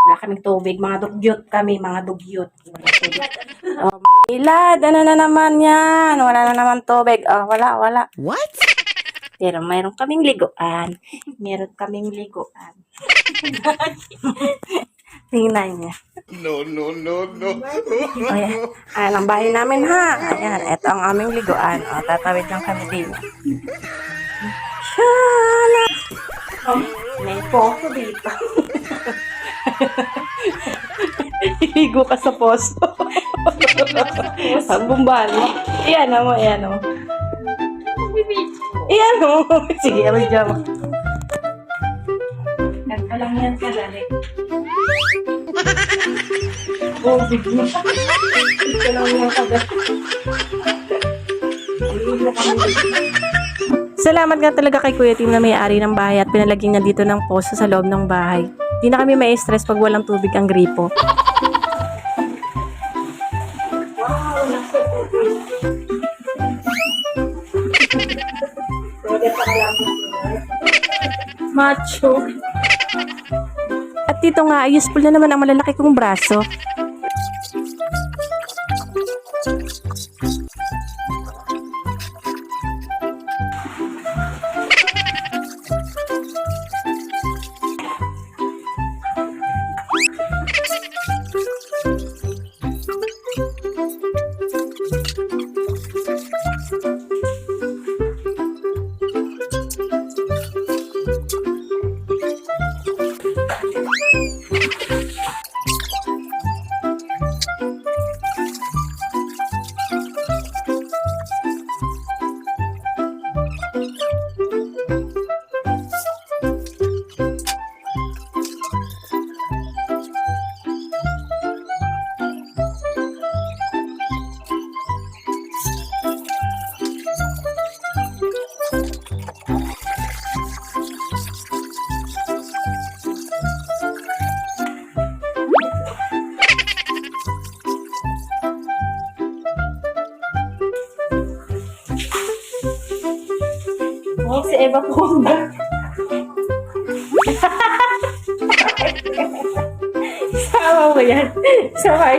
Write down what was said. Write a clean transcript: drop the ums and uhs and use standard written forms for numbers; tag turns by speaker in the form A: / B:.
A: Wala kaming tubig. Mga dugyot kami, mga dugyot. Oh, ilad, ano na naman yan? Wala na naman tubig. Oh, wala.
B: What?
A: Pero mayroon kaming liguan. Meron kaming liguan. Tingnan niya.
B: No.
A: Ayan ang bahay namin ha. Ayan, ito ang aming liguan. O, tatawid lang kami din. Shala! Oh, may poso dito. Higo ka sa poso. Ang bumbalo. Iyan mo. Iyan mo. Sige, abay dyan mo. Kanta lang yan ka, dali. Oh, bigla. Ito lang yan ka, dali. Salamat nga talaga kay Kuya Tim na may-ari ng bahay at pinalagyan niya dito ng poso sa loob ng bahay. Di na kami mai-stress pag walang tubig ang gripo. Macho. At dito nga, useful na naman ang malalaki kong braso. Oh, si Eva Ponga. Sama mo yan. Sama.